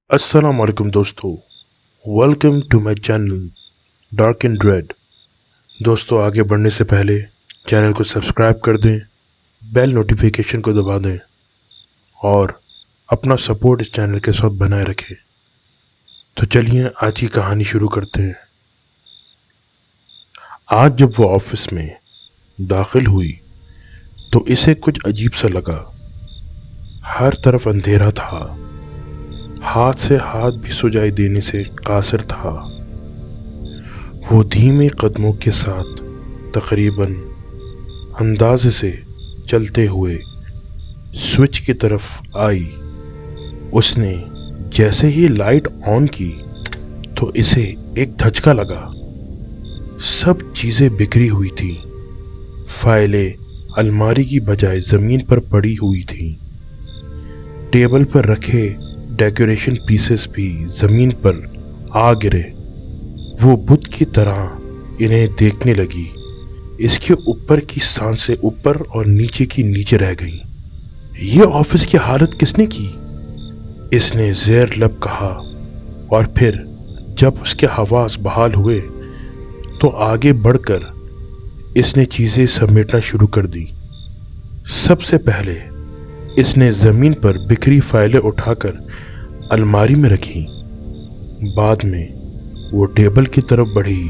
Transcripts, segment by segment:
अस्सलाम वालेकुम दोस्तों, welcome to my channel dark and red. दोस्तों, आगे बढ़ने से पहले चैनल को सब्सक्राइब कर दें, बेल नोटिफिकेशन को दबा दें और अपना सपोर्ट इस चैनल के साथ बनाए रखें। तो चलिए आज की कहानी शुरू करते हैं। आज जब वो ऑफिस में दाखिल हुई तो इसे कुछ अजीब सा लगा। हर तरफ अंधेरा था, हाथ से हाथ भी सुझाई देने से कासिर था। वो धीमे कदमों के साथ तकरीबन अंदाजे से चलते हुए स्विच की तरफ आई। उसने जैसे ही लाइट ऑन की तो इसे एक धचका लगा। सब चीजें बिखरी हुई थी। फाइलें अलमारी की बजाय जमीन पर पड़ी हुई थी। टेबल पर रखे डेकोरेशन पीसेस भी जमीन पर आ गिरे। वो बुत की तरह इन्हें देखने लगी। इसके ऊपर की सांसें ऊपर और नीचे की नीचे रह गईं। ये ऑफिस की हालत किसने की? इसने ज़ेर लब कहा और फिर जब उसके हवास बहाल हुए तो आगे बढ़कर इसने चीजें समेटना शुरू कर दी। सबसे पहले इसने जमीन पर बिखरी फाइलें उठाकर अलमारी में रखी। बाद में वो टेबल की तरफ बढ़ी।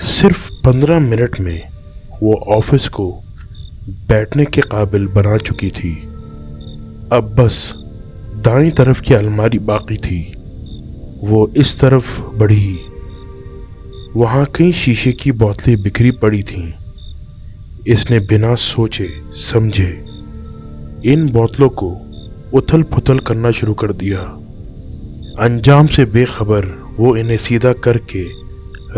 सिर्फ 15 मिनट में वो ऑफिस को बैठने के काबिल बना चुकी थी। अब बस दाईं तरफ की अलमारी बाकी थी। वो इस तरफ बढ़ी। वहां कई शीशे की बोतलें बिखरी पड़ी थीं। इसने बिना सोचे समझे इन बोतलों को उथल पुथल करना शुरू कर दिया। अंजाम से बेखबर वो इन्हें सीधा करके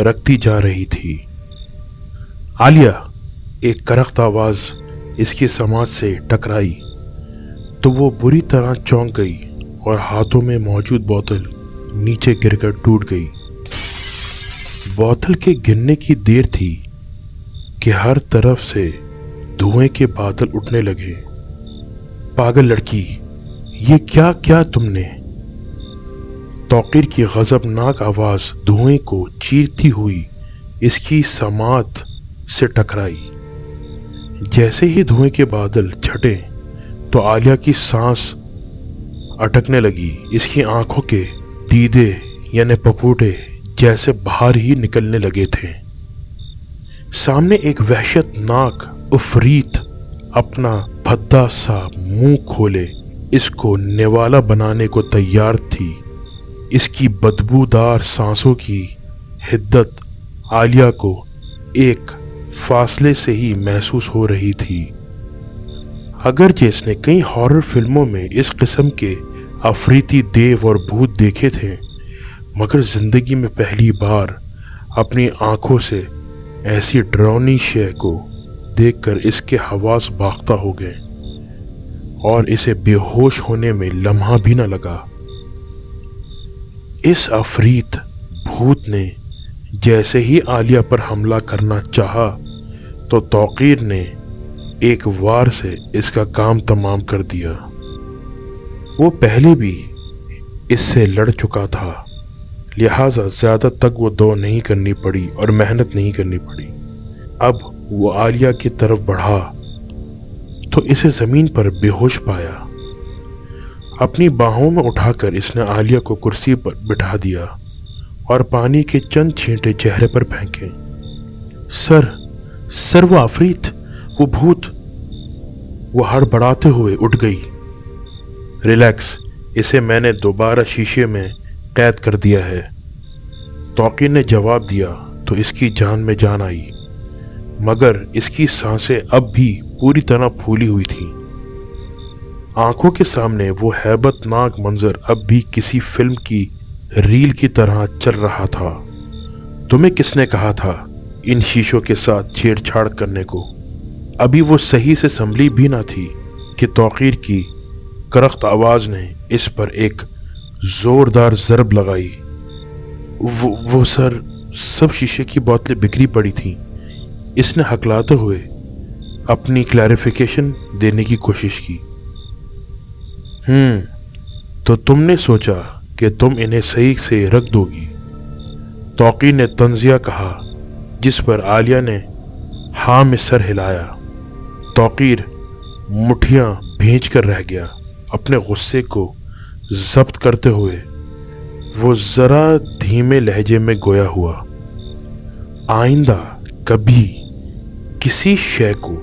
रखती जा रही थी। आलिया, एक करख्त आवाज इसकी समाज से टकराई तो वो बुरी तरह चौंक गई और हाथों में मौजूद बोतल नीचे गिरकर टूट गई। बोतल के गिरने की देर थी कि हर तरफ से धुएं के बादल उठने लगे। पागल लड़की, ये क्या क्या तुमने? तौकीर की गजबनाक आवाज धुएं को चीरती हुई इसकी समात से टकराई। जैसे ही धुएं के बादल छटे तो आलिया की सांस अटकने लगी। इसकी आंखों के दीदे यानी पपूटे जैसे बाहर ही निकलने लगे थे। सामने एक वहशतनाक उफरीत अपना भद्दा सा मुंह खोले इसको निवाला बनाने को तैयार थी। इसकी बदबूदार सांसों की हिद्दत आलिया को एक फासले से ही महसूस हो रही थी। अगरचे इसने कई हॉरर फिल्मों में इस किस्म के अफरीती देव और भूत देखे थे, मगर जिंदगी में पहली बार अपनी आंखों से ऐसी डरावनी शय को देखकर इसके हवास बाख्ता हो गए और इसे बेहोश होने में लम्हा भी न लगा। इस अफरीत भूत ने जैसे ही आलिया पर हमला करना चाहा तो तौकीर ने एक वार से इसका काम तमाम कर दिया। वो पहले भी इससे लड़ चुका था, लिहाजा ज्यादा तक वो दौड़ नहीं करनी पड़ी और मेहनत नहीं करनी पड़ी। अब वो आलिया की तरफ बढ़ा तो इसे जमीन पर बेहोश पाया। अपनी बाहों में उठाकर इसने आलिया को कुर्सी पर बिठा दिया और पानी के चंद छींटे चेहरे पर फेंके। सर वो आफरीत, वो भूत, वो हड़बड़ाते हुए उठ गई। रिलैक्स, इसे मैंने दोबारा शीशे में कैद कर दिया है। توقیر نے جواب دیا تو اس کی جان میں جان آئی، مگر اس کی سانسیں اب بھی پوری طرح پھولی ہوئی تھیں۔ آنکھوں کے سامنے وہ ہیبت ناک منظر اب بھی کسی فلم کی ریل کی طرح چل رہا تھا۔ تمہیں کس نے کہا تھا ان شیشوں کے ساتھ چھیڑ چھاڑ کرنے کو؟ ابھی وہ صحیح سے سنبھلی بھی نہ تھی کہ توقیر کی کرخت آواز نے اس پر ایک زوردار ضرب لگائی۔ وہ سر، سب شیشے کی بوتلیں بکھری پڑی تھیں۔ اس نے ہکلاتے ہوئے اپنی کلیریفیکیشن دینے کی کوشش کی۔ تو تم نے سوچا کہ تم انہیں صحیح سے رکھ دو گی؟ توقیر نے طنزیہ کہا، جس پر عالیہ نے ہاں میں سر ہلایا۔ توقیر مٹھیاں بھینچ کر رہ گیا۔ اپنے غصے کو ضبط کرتے ہوئے وہ ذرا دھیمے لہجے میں گویا ہوا، آئندہ کبھی کسی شے کو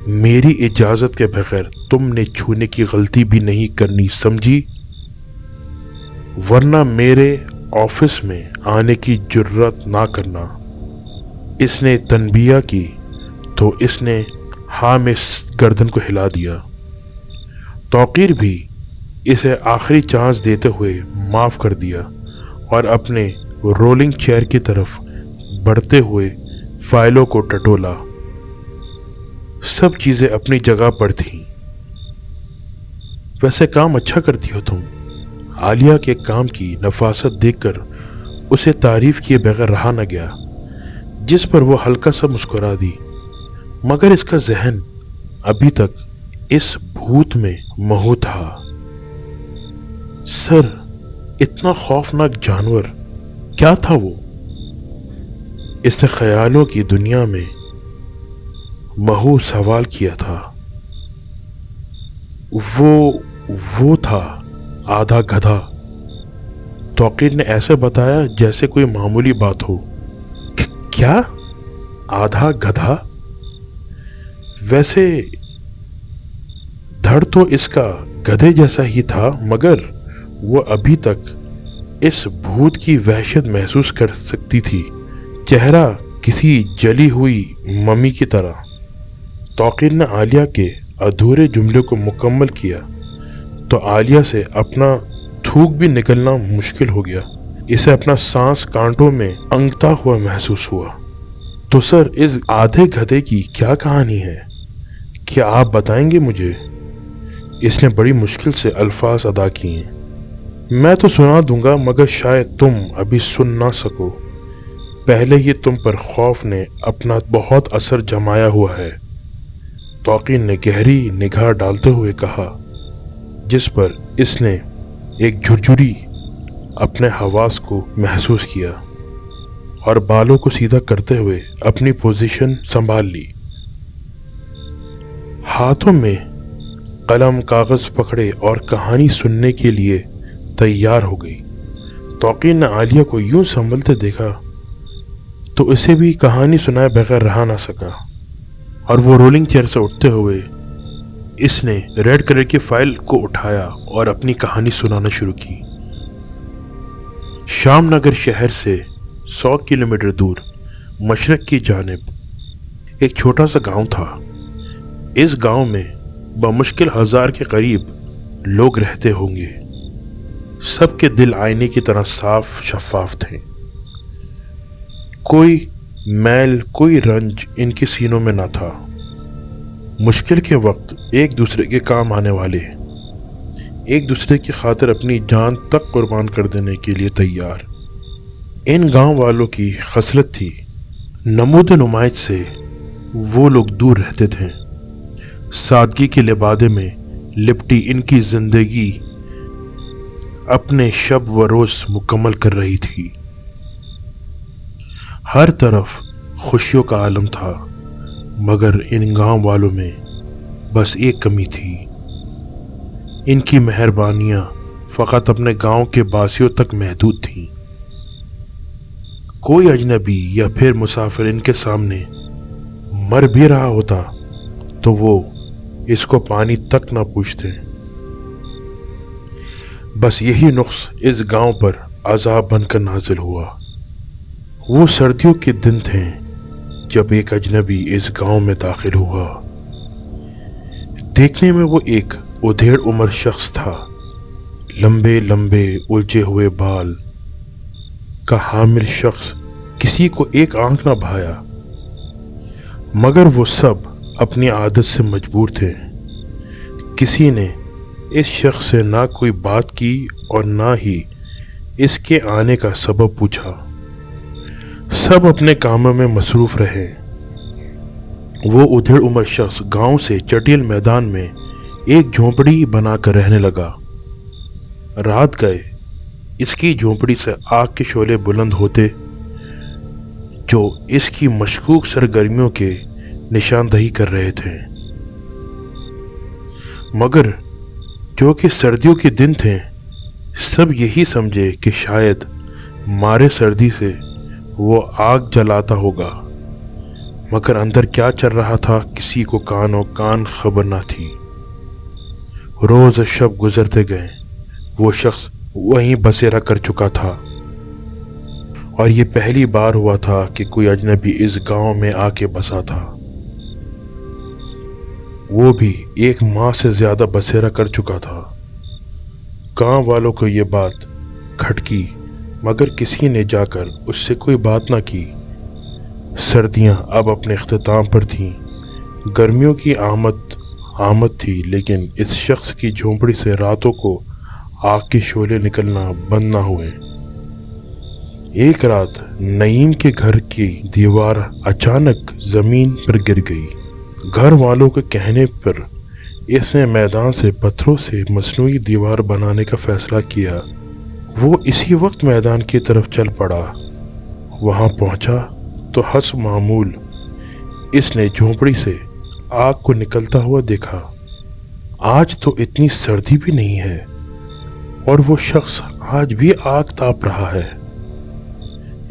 میری اجازت کے بغیر تم نے چھونے کی غلطی بھی نہیں کرنی، سمجھی؟ ورنہ میرے آفس میں آنے کی جرات نہ کرنا۔ اس نے تنبیہ کی تو اس نے ہاں میں گردن کو ہلا دیا۔ توقیر بھی اسے آخری چانس دیتے ہوئے معاف کر دیا اور اپنے رولنگ چیئر کی طرف بڑھتے ہوئے فائلوں کو ٹٹولا۔ سب چیزیں اپنی جگہ پر تھیں۔ ویسے کام اچھا کرتی ہو تم۔ عالیہ کے کام کی نفاست دیکھ کر اسے تعریف کیے بغیر رہا نہ گیا، جس پر وہ ہلکا سا مسکرا دی، مگر اس کا ذہن ابھی تک اس بھوت میں مہو تھا۔ سر، اتنا خوفناک جانور کیا تھا وہ؟ اس نے خیالوں کی دنیا میں مہو سوال کیا تھا۔ وہ تھا آدھا گدھا۔ توقیر نے ایسے بتایا جیسے کوئی معمولی بات ہو۔ کیا؟ آدھا گدھا؟ ویسے دھڑ تو اس کا گدھے جیسا ہی تھا، مگر وہ ابھی تک اس بھوت کی وحشت محسوس کر سکتی تھی، چہرہ کسی جلی ہوئی ممی کی طرح۔ توقیر نے عالیہ کے ادھورے جملے کو مکمل کیا تو عالیہ سے اپنا تھوک بھی نکلنا مشکل ہو گیا۔ اسے اپنا سانس کانٹوں میں انگتا ہوا محسوس ہوا۔ تو سر، اس آدھے گدھے کی کیا کہانی ہے؟ کیا آپ بتائیں گے مجھے؟ اس نے بڑی مشکل سے الفاظ ادا کیے۔ میں تو سنا دوں گا، مگر شاید تم ابھی سن نہ سکو۔ پہلے ہی تم پر خوف نے اپنا بہت اثر جمایا ہوا ہے، توقیر نے گہری نگاہ ڈالتے ہوئے کہا، جس پر اس نے ایک جھرجھری اپنے حواس کو محسوس کیا اور بالوں کو سیدھا کرتے ہوئے اپنی پوزیشن سنبھال لی۔ ہاتھوں میں قلم کاغذ پکڑے اور کہانی سننے کے لیے تیار ہو گئی۔ توقیر نے عالیہ کو یوں سنبھلتے دیکھا تو اسے بھی کہانی سنائے بغیر رہا نہ سکا، اور وہ رولنگ چیئر سے اٹھتے ہوئے اس نے ریڈ کلر کی فائل کو اٹھایا اور اپنی کہانی سنانا شروع کی۔ شام نگر شہر سے 100 کلومیٹر دور مشرق کی جانب ایک چھوٹا سا گاؤں تھا۔ اس گاؤں میں بمشکل 1000 کے قریب لوگ رہتے ہوں گے۔ سب کے دل آئینے کی طرح صاف شفاف تھے۔ کوئی میل، کوئی رنج ان کے سینوں میں نہ تھا۔ مشکل کے وقت ایک دوسرے کے کام آنے والے، ایک دوسرے کی خاطر اپنی جان تک قربان کر دینے کے لیے تیار۔ ان گاؤں والوں کی خصلت تھی، نمود نمائش سے وہ لوگ دور رہتے تھے۔ سادگی کے لبادے میں لپٹی ان کی زندگی اپنے شب و روز مکمل کر رہی تھی۔ ہر طرف خوشیوں کا عالم تھا، مگر ان گاؤں والوں میں بس ایک کمی تھی۔ ان کی مہربانیاں فقط اپنے گاؤں کے باسیوں تک محدود تھیں۔ کوئی اجنبی یا پھر مسافر ان کے سامنے مر بھی رہا ہوتا تو وہ اس کو پانی تک نہ پوچھتے۔ بس یہی نقص اس گاؤں پر عذاب بن کر نازل ہوا۔ وہ सर्दियों के दिन थे जब एक अजनबी इस गांव में दाखिल हुआ। देखने में वो एक उधेड़ उम्र शख्स था, लंबे लंबे उलझे हुए बाल का हामिल शख्स किसी को एक आंख ना भाया, मगर वो सब अपनी आदत से मजबूर थे। किसी ने इस शख्स से ना कोई बात की और ना ही इसके आने का सबब पूछा। सब अपने कामों में मसरूफ रहे। वो उधेड़ उम्र शख्स गांव से चटियल मैदान में एक झोंपड़ी बनाकर रहने लगा। रात गए इसकी झोंपड़ी से आग के शोले बुलंद होते जो इसकी मशकूक सरगर्मियों के निशानदही कर रहे थे, मगर जो कि सर्दियों के दिन थे, सब यही समझे कि शायद मारे सर्दी से वो आग जलाता होगा, मगर अंदर क्या चल रहा था किसी को कानो कान खबर ना थी। रोज शब गुजरते गए, वो शख्स वहीं बसेरा कर चुका था और ये पहली बार हुआ था कि कोई अजनबी इस गांव में आके बसा था। वो भी एक माह से ज्यादा बसेरा कर चुका था। गांव वालों को ये बात खटकी, मगर किसी ने जाकर उससे कोई बात ना की। सर्दियां अब अपने इख्तिताम पर थीं। गर्मियों की आमद थी, लेकिन इस शख्स की झोंपड़ी से रातों को आग के शोले निकलना बंद ना हुए। एक रात नईम के घर की दीवार अचानक जमीन पर गिर गई। घर वालों के कहने पर इसने मैदान से पत्थरों से मसनूई दीवार बनाने का फैसला किया। वो इसी वक्त मैदान की तरफ चल पड़ा। वहां पहुंचा तो हस मामूल इसने झोंपड़ी से आग को निकलता हुआ देखा। आज तो इतनी सर्दी भी नहीं है और वो शख्स आज भी आग ताप रहा है।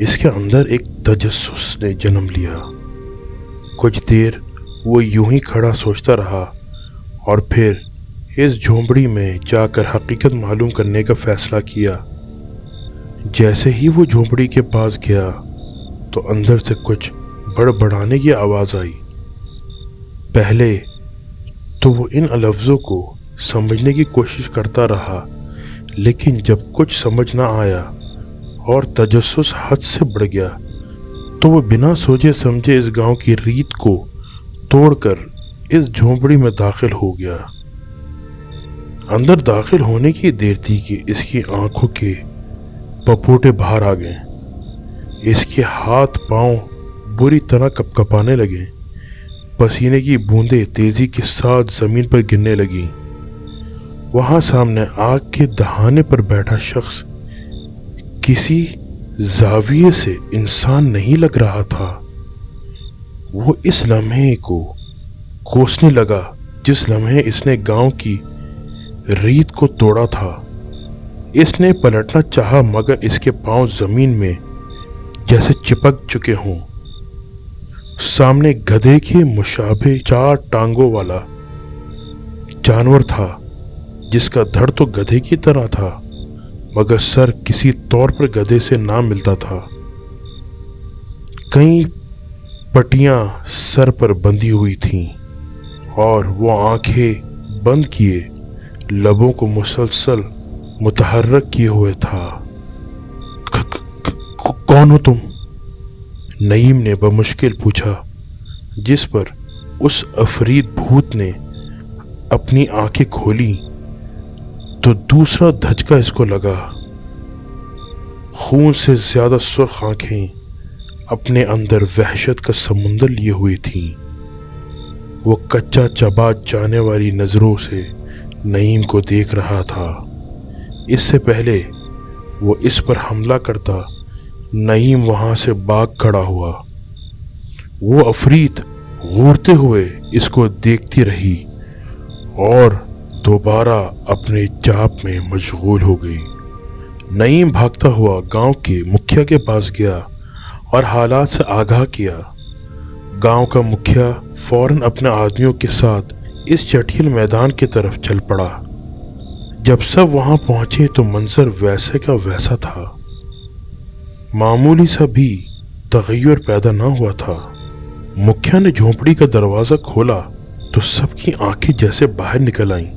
इसके अंदर एक तजस्सुस ने जन्म लिया। कुछ देर वो यूं ही खड़ा सोचता रहा और फिर इस झोंपड़ी में जाकर हकीकत मालूम करने का फैसला किया। जैसे ही वो झोंपड़ी के पास गया तो अंदर से कुछ बड़बड़ाने की आवाज आई। पहले तो वो इन लफ्जों को समझने की कोशिश करता रहा, लेकिन जब कुछ समझ ना आया और तजस्सुस हद से बढ़ गया तो वो बिना सोचे समझे इस गांव की रीत को तोड़कर इस झोंपड़ी में दाखिल हो गया। अंदर दाखिल होने की देर थी कि इसकी आंखों के पपोटे बाहर आ गए। इसके हाथ पांव बुरी तरह कपकपाने लगे। पसीने की बूंदें तेजी के साथ जमीन पर गिरने लगी। वहां सामने आग के दहाने पर बैठा शख्स किसी जाविये से इंसान नहीं लग रहा था। वो इस लम्हे को कोसने लगा जिस लम्हे इसने गांव की रीत को तोड़ा था। इसने पलटना चाहा, मगर इसके पांव जमीन में जैसे चिपक चुके हों। सामने गधे के मुशाबे 4 टांगों वाला जानवर था, जिसका धड़ तो गधे की तरह था, मगर सर किसी तौर पर गधे से ना मिलता था। कई पट्टियां सर पर बंधी हुई थीं और वो आंखें बंद किए लबों को मुसलसल मुतहर्रक किए हुए था। कौन हो तुम? नईम ने बमुश्किल पूछा, जिस पर उस अफरीद भूत ने अपनी आंखें खोली तो दूसरा धचका इसको लगा। खून से ज्यादा सुर्ख आंखें अपने अंदर वहशत का समुंदर लिए हुई थीं। वो कच्चा चबा जाने वाली नजरों से नईम को देख रहा था। इससे पहले वो इस पर हमला करता, नईम वहां से भाग खड़ा हुआ। वो अफरीद घूरते हुए इसको देखती रही और दोबारा अपने जाप में मशगूल हो गई। नईम भागता हुआ गांव के मुखिया के पास गया और हालात से आगाह किया। गांव का मुखिया फौरन अपने आदमियों के साथ इस चटियल मैदान की तरफ चल पड़ा। जब सब वहां पहुंचे तो मंजर वैसे का वैसा था। मामूली सा भी तगय्युर पैदा न हुआ था। मुखिया ने झोंपड़ी का दरवाजा खोला तो सबकी आंखें जैसे बाहर निकल आईं।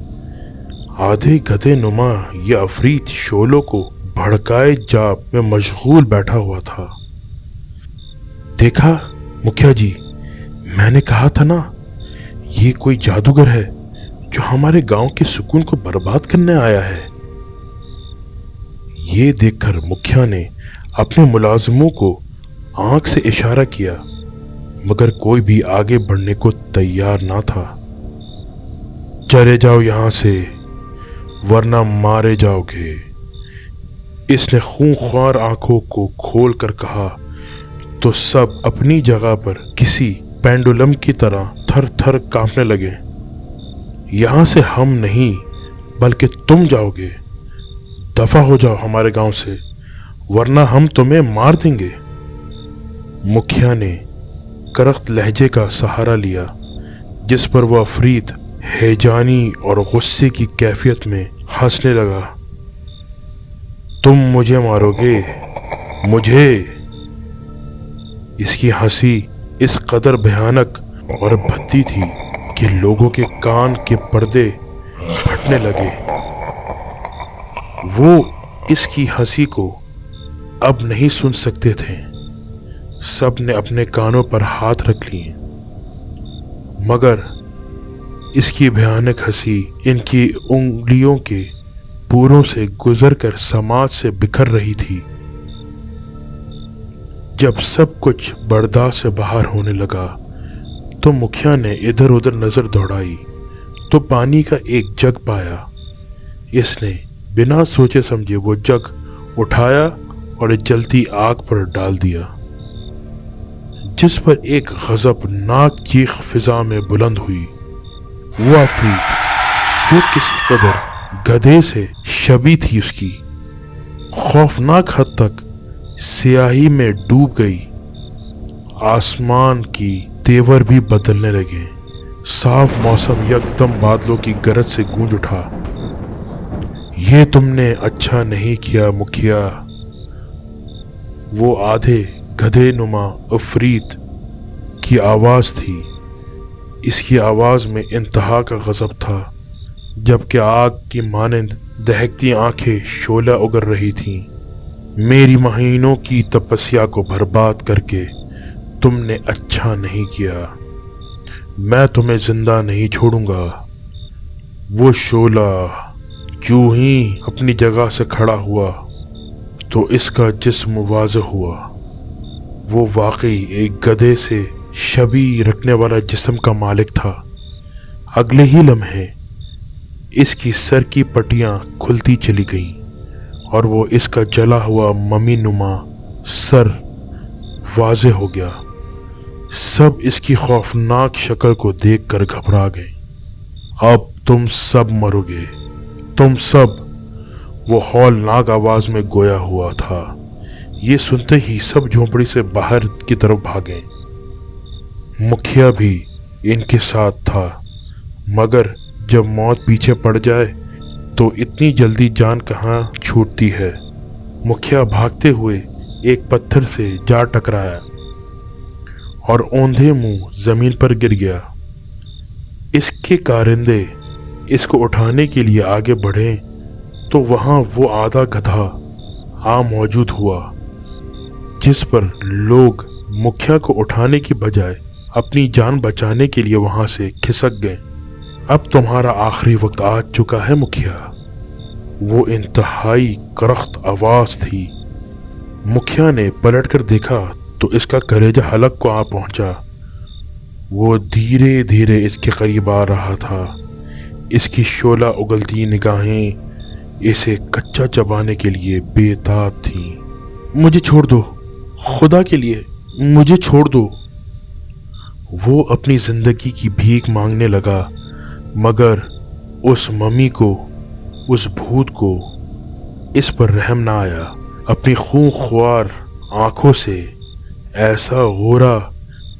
आधे गधे नुमा यह अफरीत शोलों को भड़काए जाप में मशगूल बैठा हुआ था। देखा मुखिया जी, मैंने कहा था ना, ये कोई जादूगर है जो हमारे गांव के सुकून को बर्बाद करने आया है। ये देखकर मुखिया ने अपने मुलाजिमों को आंख से इशारा किया, मगर कोई भी आगे बढ़ने को तैयार ना था। चले जाओ यहां से, वरना मारे जाओगे, इसने खूंखार आंखों को खोलकर कहा तो सब अपनी जगह पर किसी पेंडुलम की तरह थर थर कांपने लगे। यहां से हम नहीं बल्कि तुम जाओगे। दफा हो जाओ हमारे गांव से, वरना हम तुम्हें मार देंगे। मुखिया ने करख्त लहजे का सहारा लिया, जिस पर वह अफरीत हैजानी और गुस्से की कैफियत में हंसने लगा। तुम मुझे मारोगे, मुझे? इसकी हंसी इस कदर भयानक और भद्दी थी कि लोगों के कान के पर्दे फटने लगे। वो इसकी हंसी को अब नहीं सुन सकते थे। सब ने अपने कानों पर हाथ रख लिए, मगर इसकी भयानक हंसी इनकी उंगलियों के पूरों से गुजरकर समाज से बिखर रही थी। जब सब कुछ बर्दाश्त से बाहर होने लगा तो मुखिया ने इधर उधर नजर दौड़ाई तो पानी का एक जग पाया। इसने बिना सोचे समझे वो जग उठाया और जलती आग पर डाल दिया, जिस पर एक गजबनाक चीख फिजा में बुलंद हुई। वो अफरीत जो किसी कदर गधे से शबी थी, उसकी खौफनाक हद तक स्याही में डूब गई। आसमान की तेवर भी बदलने लगे। साफ मौसम यकदम बादलों की गरज से गूंज उठा। ये तुमने अच्छा नहीं किया मुखिया। वो आधे गधे नुमा अफरीत की आवाज थी। इसकी आवाज में इंतहा का गजब था, जबकि आग की मानंद दहकती आंखें शोला उगर रही थीं। मेरी महीनों की तपस्या को बर्बाद करके तुमने अच्छा नहीं किया। मैं तुम्हें जिंदा नहीं छोड़ूंगा। वो शोला जो ही अपनी जगह से खड़ा हुआ तो इसका जिस्म वाज़ेह हुआ। वो वाकई एक गधे से शबी रखने वाला जिस्म का मालिक था। अगले ही लम्हे इसकी सर की पट्टियां खुलती चली गईं और वो इसका जला हुआ ममी नुमा सर वाज़ेह हो गया। सब इसकी खौफनाक शक्ल को देखकर घबरा गए। अब तुम सब मरोगे, तुम सब, वो हौलनाक आवाज में गोया हुआ था। ये सुनते ही सब झोंपड़ी से बाहर की तरफ भागे। मुखिया भी इनके साथ था, मगर जब मौत पीछे पड़ जाए तो इतनी जल्दी जान कहाँ छूटती है। मुखिया भागते हुए एक पत्थर से जा टकराया और औंधे मुंह जमीन पर गिर गया। इसके कारिंदे इसको उठाने के लिए आगे बढ़े तो वहां वो आधा गधा आ मौजूद हुआ, जिस पर लोग मुखिया को उठाने की बजाय अपनी जान बचाने के लिए वहां से खिसक गए। अब तुम्हारा आखिरी वक्त आ चुका है मुखिया। वो इंतहाई करख्त आवाज थी। मुखिया ने पलटकर देखा तो इसका कलेजा हलक को आ पहुंचा। वो धीरे धीरे इसके करीब आ रहा था। इसकी शोला उगलती निगाहें इसे कच्चा चबाने के लिए बेताब थीं। मुझे छोड़ दो, खुदा के लिए मुझे छोड़ दो। वो अपनी जिंदगी की भीख मांगने लगा, मगर उस मम्मी को, उस भूत को इस पर रहम ना आया। अपनी खूंख्वार आंखों से ऐसा घोरा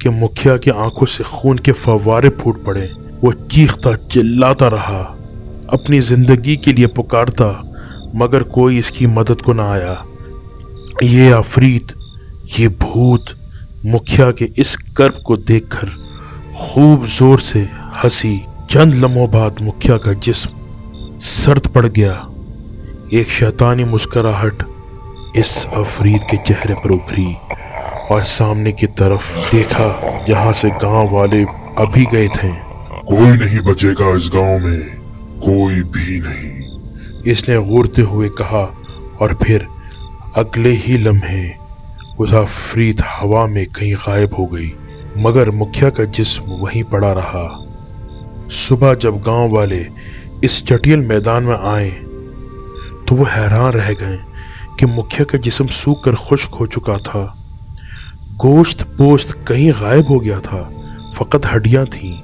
कि मुखिया की आंखों से खून के फव्वारे फूट पड़े। वो चीखता चिल्लाता रहा, अपनी जिंदगी के लिए पुकारता, मगर कोई इसकी मदद को ना आया। ये अफरीत, ये भूत मुखिया के इस कर्ब को देखकर खूब जोर से हंसी। चंद लम्हों बाद मुखिया का जिस्म सर्द पड़ गया। एक शैतानी मुस्कुराहट इस अफरीद के चेहरे पर उभरी और सामने की तरफ देखा जहां से गांव वाले अभी गए थे। कोई नहीं बचेगा इस गांव में, कोई भी नहीं, इसने घूरते हुए कहा और फिर अगले ही लम्हे उस अफरीद हवा में कहीं गायब हो गई, मगर मुखिया का जिस्म वहीं पड़ा रहा। सुबह जब गांव वाले इस चटियल मैदान में आए तो वो हैरान रह गए कि मुखिया का जिस्म सूख कर खुश्क हो चुका था। गोश्त पोस्त कहीं गायब हो गया था, फकत हड्डियां थीं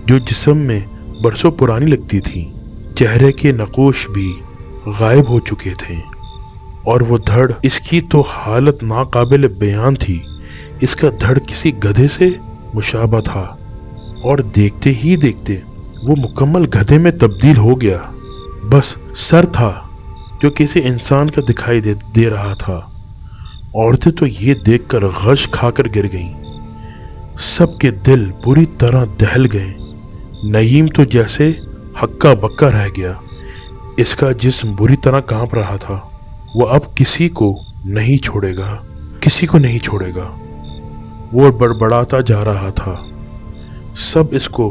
जो जिस्म में बरसों पुरानी लगती थीं। चेहरे के नक़ूश भी गायब हो चुके थे और वो धड़, इसकी तो हालत नाकाबिल बयान थी। इसका धड़ किसी गधे से मुशाबा था और देखते ही देखते वो मुकम्मल गधे में तब्दील हो गया। बस सर था जो किसी इंसान का दिखाई दे रहा था। औरतें तो ये देखकर गश खाकर गिर गईं। सबके दिल बुरी तरह दहल गए। नईम तो जैसे हक्का बक्का रह गया। इसका जिस्म बुरी तरह कांप रहा था। वो अब किसी को नहीं छोड़ेगा, किसी को नहीं छोड़ेगा। वो बड़बड़ाता जा रहा था। सब इसको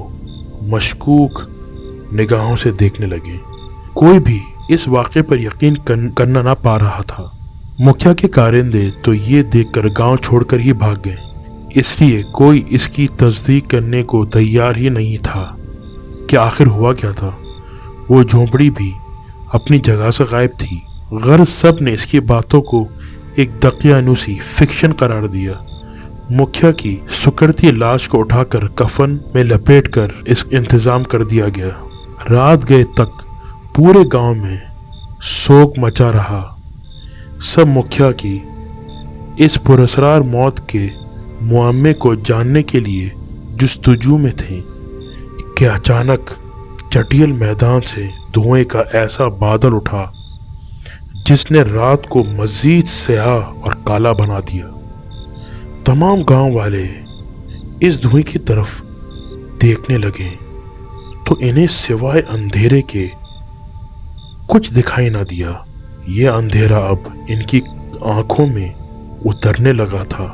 मशकूक निगाहों से देखने लगे। कोई भी इस वाक़े पर यकीन करना ना पा रहा था। मुखिया के कारिंदे तो ये देखकर गांव छोड़कर ही भाग गए, इसलिए कोई इसकी तस्दीक करने को तैयार ही नहीं था कि आखिर हुआ क्या था। वो झोंपड़ी भी अपनी जगह से गायब थी। गर्ज सब ने इसकी बातों को एक दकियानूसी फिक्शन करार दिया। मुखिया की सुकड़ती लाश को उठाकर कफन में लपेटकर इस इंतजाम कर दिया गया। रात गए तक पूरे गांव में शोक मचा रहा। सब मुखिया की इस पुरस्कार मौत के मुआम्मे को जानने के लिए जुस्तजू में थे कि अचानक चटियल मैदान से धुएं का ऐसा बादल उठा जिसने रात को मजीद स्याह और काला बना दिया। तमाम गांव वाले इस धुएं की तरफ देखने लगे तो इन्हें सिवाय अंधेरे के कुछ दिखाई ना दिया। यह अंधेरा अब इनकी आंखों में उतरने लगा था।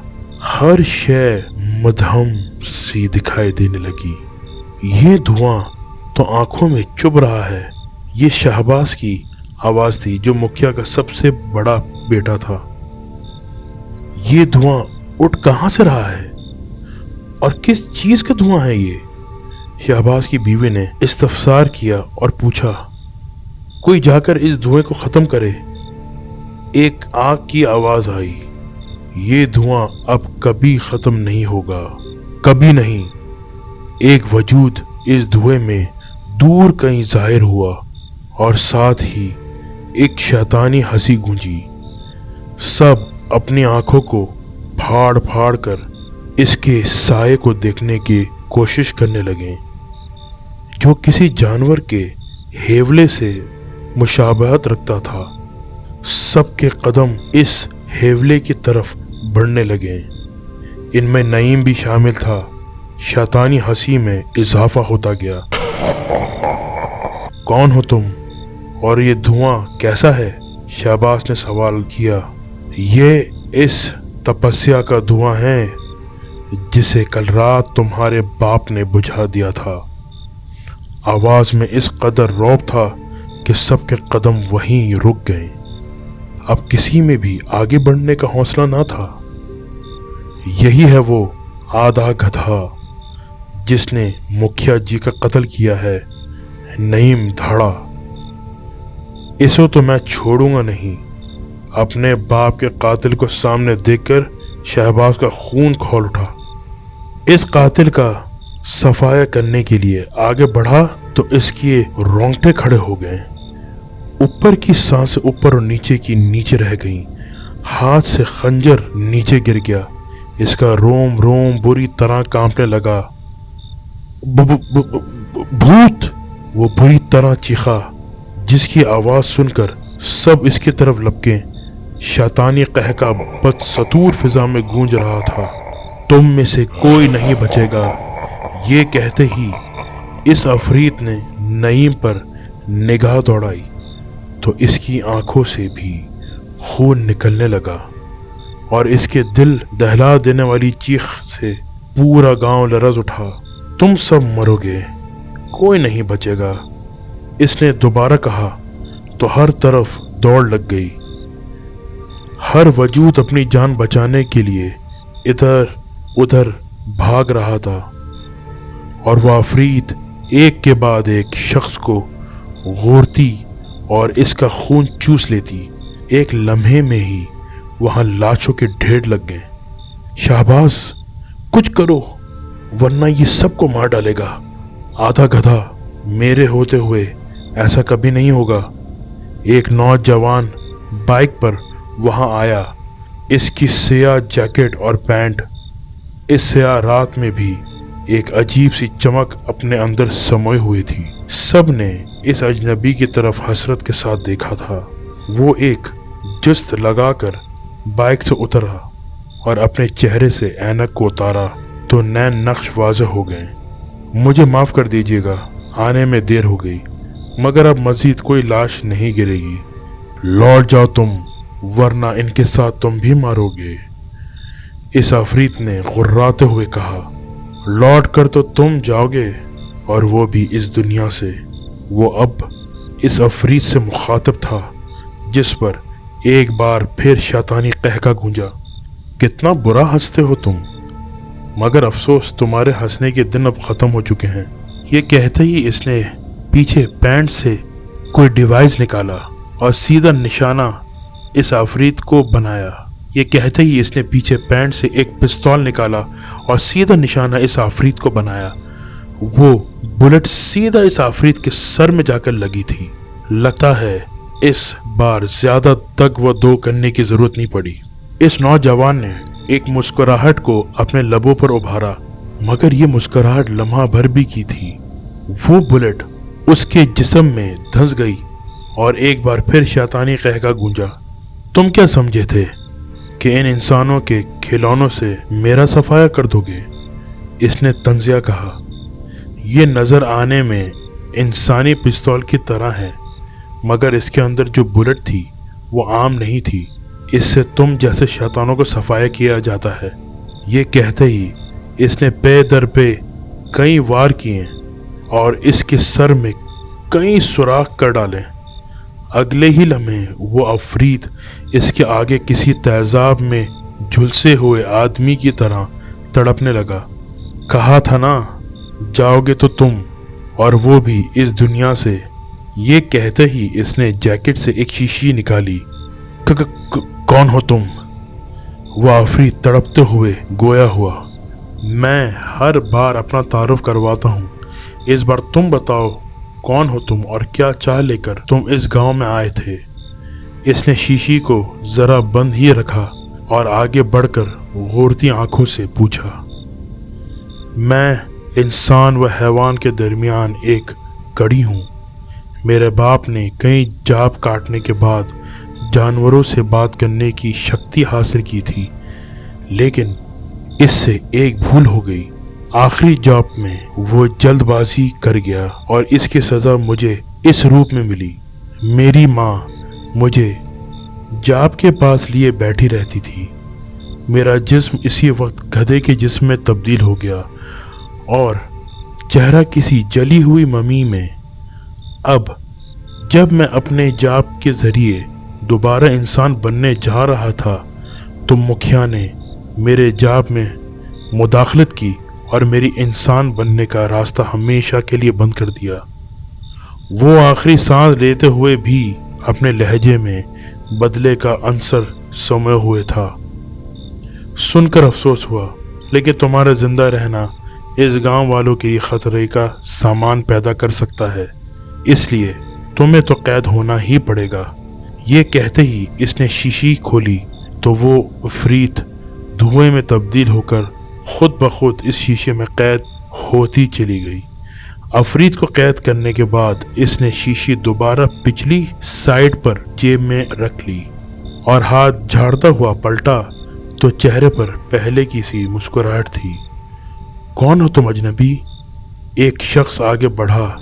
हर शय मधम सी दिखाई देने लगी। ये धुआं तो आंखों में चुभ रहा है। ये शहबाज की आवाज थी जो मुखिया का सबसे बड़ा बेटा था। ये धुआं उठ कहां से रहा है और किस चीज का धुआं है ये? शहबाज की बीवी ने इस्तफसार किया और पूछा, कोई जाकर इस धुएं को खत्म करे। एक आग की आवाज आई, ये धुआं अब कभी खत्म नहीं होगा, कभी नहीं। एक वजूद इस धुएं में दूर कहीं जाहिर हुआ और साथ ही एक शैतानी हंसी गूंजी। सब अपनी आंखों को फाड़ फाड़ कर इसके साये को देखने की कोशिश करने लगे जो किसी जानवर के हेवले से मुशाबहत रखता था। सबके कदम इस हेवले की तरफ बढ़ने लगे। इनमें नईम भी शामिल था। शैतानी हंसी में इजाफा होता गया। कौन हो तुम और ये धुआं कैसा है? शहबाज ने सवाल किया। ये इस तपस्या का धुआं है जिसे कल रात तुम्हारे बाप ने बुझा दिया था। आवाज में इस कदर रौब था कि सबके कदम वहीं रुक गए। अब किसी में भी आगे बढ़ने का हौसला ना था। यही है वो आधा गधा जिसने मुखिया जी का कत्ल किया है, नईम धाड़ा। इसे तो मैं छोड़ूंगा नहीं। अपने बाप के कातिल को सामने देखकर शहबाज का खून खौल उठा। इस कातिल का सफाया करने के लिए आगे बढ़ा तो इसके रोंगटे खड़े हो गए। ऊपर की सांस ऊपर और नीचे की नीचे रह गईं। हाथ से खंजर नीचे गिर गया। इसका रोम रोम बुरी तरह कांपने लगा। भूत! वो बुरी तरह चीखा, जिसकी आवाज सुनकर सब इसकी तरफ लपके। शैतानी कहका बदसतूर फिजा में गूंज रहा था। तुम में से कोई नहीं बचेगा। ये कहते ही इस अफरीत ने नईम पर निगाह दौड़ाई तो इसकी आंखों से भी खून निकलने लगा और इसके दिल दहला देने वाली चीख से पूरा गांव लरज उठा। तुम सब मरोगे, कोई नहीं बचेगा, इसने दोबारा कहा तो हर तरफ दौड़ लग गई। हर वजूद अपनी जान बचाने के लिए इधर उधर भाग रहा था और वह अफरीत एक के बाद एक शख्स को घूरती और इसका खून चूस लेती। एक लम्हे में ही वहां लाशों के ढेर लग गए। शाहबाज, कुछ करो वरना ये सबको मार डालेगा। आधा गधा, मेरे होते हुए ऐसा कभी नहीं होगा। एक नौजवान बाइक पर वहां आया। इसकी स्याह जैकेट और पैंट इस स्याह रात में भी एक अजीब सी चमक अपने अंदर समाई हुई थी। सब ने इस अजनबी की तरफ हसरत के साथ देखा था। वो एक जुस्त लगाकर बाइक से उतरा और अपने चेहरे से ऐनक को उतारा तो नैन नक्श वाज़ेह हो गए। मुझे माफ कर दीजिएगा, आने में देर हो गई, मगर अब मजीद कोई लाश नहीं गिरेगी। लौट जाओ तुम, वरना इनके साथ तुम भी मारोगे। इस अफरीत ने गुर्राते हुए कहा। लौट कर तो तुम जाओगे, और वो भी इस दुनिया से। वो अब इस अफरीत से मुखातब था जिस पर एक बार फिर शैतानी कहका गूंजा। कितना बुरा हंसते हो तुम, मगर अफसोस तुम्हारे हंसने के दिन अब खत्म हो चुके हैं। ये कहते ही इसने पीछे पैंट से कोई डिवाइस निकाला और सीधा निशाना इस अफरीत को बनाया। ये कहते ही इसने पीछे पैंट से एक पिस्तौल निकाला और सीधा निशाना इस अफरीत को बनाया। वो बुलेट सीधा इस अफरीत के सर में जाकर लगी थी। लगता है इस बार ज्यादा तक व दो करने की जरूरत नहीं पड़ी। इस नौजवान ने एक मुस्कुराहट को अपने लबों पर उभारा, मगर ये मुस्कुराहट लम्हा भर भी की थी। वो बुलेट उसके जिस्म में धंस गई और एक बार फिर शैतानी कहका गूंजा। तुम क्या समझे थे कि इन इंसानों के खिलौनों से मेरा सफाया कर दोगे? इसने तंजिया कहा। ये नजर आने में इंसानी पिस्तौल की तरह है, मगर इसके अंदर जो बुलेट थी वो आम नहीं थी। इससे तुम जैसे शैतानों को सफाया किया जाता है। ये कहते ही इसने पे दर पे कई वार किए और इसके सर में कई सुराख कर डाले। अगले ही लम्हे वो अफरीत इसके आगे किसी तेजाब में झुलसे हुए आदमी की तरह तड़पने लगा। कहा था ना, जाओगे तो तुम, और वो भी इस दुनिया से। ये कहते ही इसने जैकेट से एक शीशी निकाली। कौन हो तुम? वह अफरीत तड़पते हुए गोया हुआ। मैं हर बार अपना तारुफ करवाता हूँ, इस बार तुम बताओ कौन हो तुम और क्या चाह लेकर तुम इस गांव में आए थे? इसने शीशी को जरा बंद ही रखा और आगे बढ़कर घूरती आंखों से पूछा। मैं इंसान व हैवान के दरमियान एक कड़ी हूँ। मेरे बाप ने कई जाप काटने के बाद जानवरों से बात करने की शक्ति हासिल की थी, लेकिन इससे एक भूल हो गई। आखिरी जाप में वो जल्दबाजी कर गया और इसकी सजा मुझे इस रूप में मिली। मेरी माँ मुझे जाप के पास लिए बैठी रहती थी। मेरा जिस्म इसी वक्त गधे के जिस्म में तब्दील हो गया और चेहरा किसी जली हुई मम्मी में। अब जब मैं अपने जाप के जरिए दोबारा इंसान बनने जा रहा था तो मुखिया ने मेरे जाप में मुदाखलत की और मेरी इंसान बनने का रास्ता हमेशा के लिए बंद कर दिया। वो आखिरी सांस लेते हुए भी अपने लहजे में बदले का अंसर समाये हुए था। सुनकर अफसोस हुआ, लेकिन तुम्हारा जिंदा रहना इस गांव वालों के लिए खतरे का सामान पैदा कर सकता है, इसलिए तुम्हें तो कैद होना ही पड़ेगा। ये कहते ही इसने शीशी खोली तो वो अफरीत धुएं में तब्दील होकर खुद ब खुद इस शीशे में कैद होती चली गई। अफरीत को कैद करने के बाद इसने शीशी दोबारा पिछली साइड पर जेब में रख ली और हाथ झाड़ता हुआ पलटा तो चेहरे पर पहले की सी मुस्कुराहट थी। कौन हो तुम अजनबी? एक शख्स आगे बढ़ा।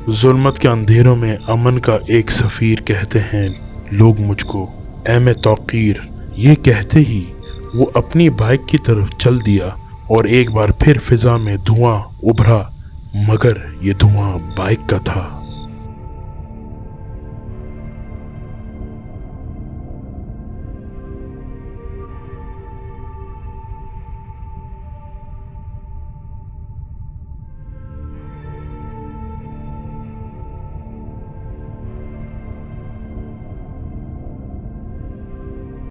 जुल्मत के अंधेरों में अमन का एक सफीर कहते हैं लोग मुझको, ऐ मैं तौकीर। ये कहते ही वो अपनी बाइक की तरफ चल दिया और एक बार फिर फिजा में धुआं उभरा, मगर ये धुआं बाइक का था।